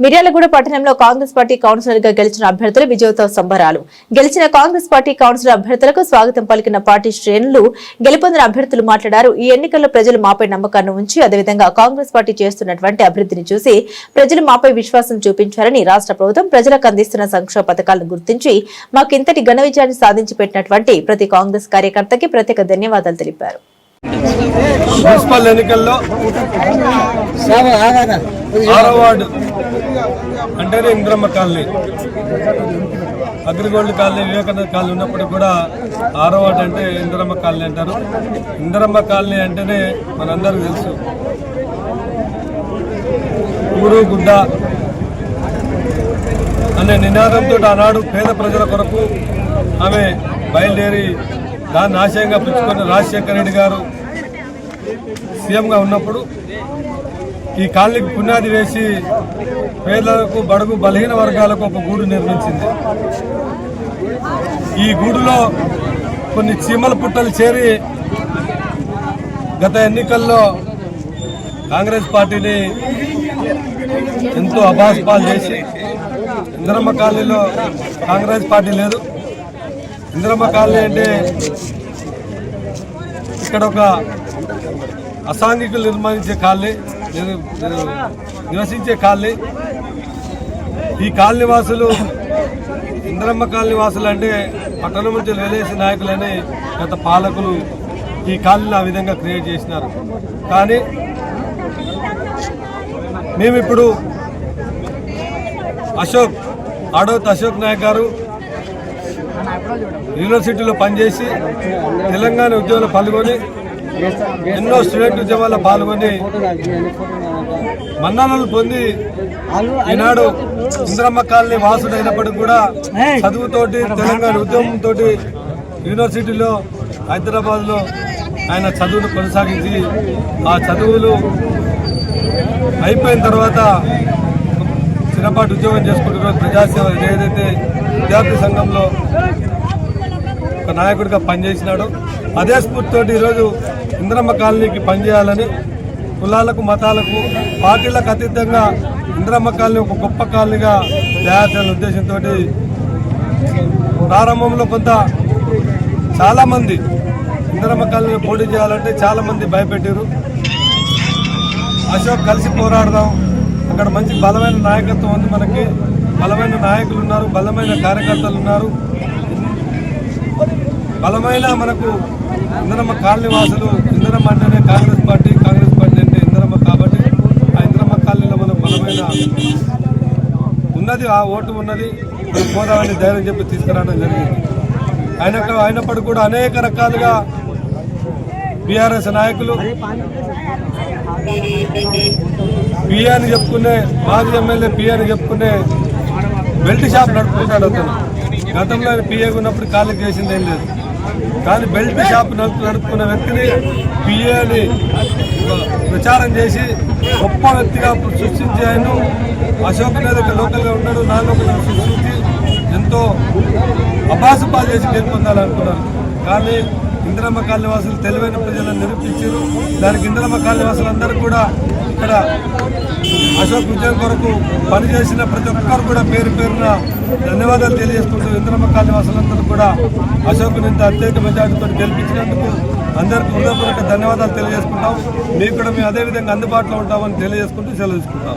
మిర్యాలగూడ పట్టణంలో Congress party councillor గా గెలిచిన అభ్యర్థులు విజయోత్సవ సంబరాలు. గెలిచిన కాంగ్రెస్ పార్టీ కౌన్సిలర్ అభ్యర్థులకు స్వాగతం పలికిన పార్టీ శ్రేణులు గెలుపొందిన అభ్యర్థులు మాట్లాడారు. ఈ ఎన్నికల్లో ప్రజలు మాపై నమ్మకాన్ని ఉంచి అదేవిధంగా కాంగ్రెస్ పార్టీ చేస్తున్నటువంటి అభివృద్ధిని చూసి ప్రజలు మాపై విశ్వాసం చూపించారని, రాష్ట్ర ప్రభుత్వం ప్రజలకు అందిస్తున్న సంక్షేమ పథకాలను గుర్తించి మాకు ఇంతటి ఘన విజయాన్ని సాధించి పెట్టినటువంటి ప్రతి కాంగ్రెస్ కార్యకర్తకి ప్రత్యేక ధన్యవాదాలు తెలిపారు. మున్సిపల్ ఎన్నికల్లో 6వ వార్డు అంటేనే Indiramma colony, Agrigold colony, Vivekananda colony ఉన్నప్పుడు కూడా 6వ వార్డు అంటే ఇంద్రమ్మ కాలనీ అంటారు. ఇంద్రమ్మ కాలనీ అంటేనే మనందరికీ తెలుసు, ఊరు గుడ్డ అనే నినాదంతో ఆనాడు పేద ప్రజల కొరకు ఆమె బయలుదేరి దాన్ని ఆశయంగా పుచ్చుకున్న రాజశేఖర రెడ్డి గారు సీఎంగా ఉన్నప్పుడు ఈ కాలనీకి పునాది వేసి పేదలకు, బడుగు, బలహీన వర్గాలకు ఒక గూడు నిర్మించింది. ఈ గూడులో కొన్ని చీమల పుట్టలు చేరి గత ఎన్నికల్లో కాంగ్రెస్ పార్టీని ఎంతో అభాస్పాలు చేసి, ఇంద్రమ్మ కాలనీలో కాంగ్రెస్ పార్టీ లేదు. ఇంద్రమ్మ కాలనీ అంటే ఇక్కడ ఒక అసాంఘికులు నిర్మించే కాలనీ, నివసించే కాలనీ. ఈ కాలనీ వాసులు, ఇంద్రమ్మ కాలనీ వాసులు అంటే పట్టణం నుంచి వెలేసి నాయకులని గత పాలకులు ఈ కాలనీని ఆ విధంగా క్రియేట్ చేసినారు. కానీ మేమిప్పుడు అశోక్ నాయక్ గారు యూనివర్సిటీలో పనిచేసి తెలంగాణ ఉద్యమంలో పాల్గొని ఎన్నో స్టూడెంట్ ఉద్యమాల్లో పాల్గొని మన్ననలు పొంది ఈనాడు ఇంద్రమ్మ కాలనీ వాసుడు అయినప్పటికీ కూడా చదువుతోటి, తెలంగాణ ఉద్యమంతో యూనివర్సిటీలో హైదరాబాద్లో ఆయన చదువును కొనసాగించి ఆ చదువులు అయిపోయిన తర్వాత చిన్నపాటి ఉద్యోగం చేసుకుంటున్న ప్రజాసేవ ఏదైతే విద్యార్థి సంఘంలో ఒక నాయకుడిగా పనిచేసినాడు, అదే స్ఫూర్తితో ఈరోజు ఇంద్రమ్మ కాలనీకి పనిచేయాలని, కులాలకు, మతాలకు, పార్టీలకు అతీతంగా ఇంద్రమ్మ కాలనీ ఒక గొప్ప కాలనీగా తయారు చేయాలనే ఉద్దేశంతో ప్రారంభంలో చాలామంది ఇంద్రమ్మ కాలనీ పోటీ చేయాలంటే చాలామంది భయపెట్టారు. అశోక్ కలిసి పోరాడదాం, అక్కడ మంచి బలమైన నాయకత్వం ఉంది, మనకి బలమైన నాయకులు ఉన్నారు, బలమైన కార్యకర్తలు ఉన్నారు, బలమైన మనకు ఇంద్రమ్మ కాలనీ వాసులు. ఇంద్రమ్మ అంటేనే కాంగ్రెస్ పార్టీ అంటే ఇంద్రమ్మ. కాబట్టి ఆ ఇంద్రమ్మ కాలనీలో మనం బలమైన ఉన్నది, ఆ ఓటు ఉన్నది, పోదామని ధైర్యం చెప్పి తీసుకురావడం జరిగింది. అయినప్పటికీ కూడా అనేక రకాలుగా బీఆర్ఎస్ నాయకులు, పిఏ అని చెప్పుకునే, మాజీ ఎమ్మెల్యే పిఏ అని చెప్పుకునే బెల్ట్ షాప్ నడుపుకుంటాడు అతను. గతంలో ఆయన పిఏగా ఉన్నప్పుడు కాలేజ్ చేసింది ఏం లేదు, కానీ బెల్ట్ షాప్ నడుపుకున్న వ్యక్తిని పిఏ అని ప్రచారం చేసి గొప్ప వ్యక్తిగా సృష్టించి ఆయన అశోక్ అనేది లోకల్గా ఉన్నాడు, నా లోకల్గా సృష్టించి ఎంతో అభాసపాలు చేసి గెలుపొందాలనుకున్నారు. కానీ ఇంద్రమ్మ కాలనీ వాసులు తెలివైన ప్రజలను నిరూపించారు. దానికి ఇంద్రమ్మ కాలనీ వాసులందరూ కూడా ఇక్కడ అశోక్ విజయం కొరకు పనిచేసిన ప్రతి ఒక్కరు కూడా పేరు పేరున ధన్యవాదాలు తెలియజేసుకుంటూ, ఇంద్రమ్మ కాలనీ వాసులందరూ కూడా అశోక్ని ఇంత అత్యధిక మెజార్టీతో గెలిపించినందుకు అందరికీ హృదయపూర్వక ధన్యవాదాలు తెలియజేసుకుంటాం. మీకు కూడా మేము అదేవిధంగా అందుబాటులో ఉంటామని తెలియజేసుకుంటూ సెలవు తీసుకుంటాం.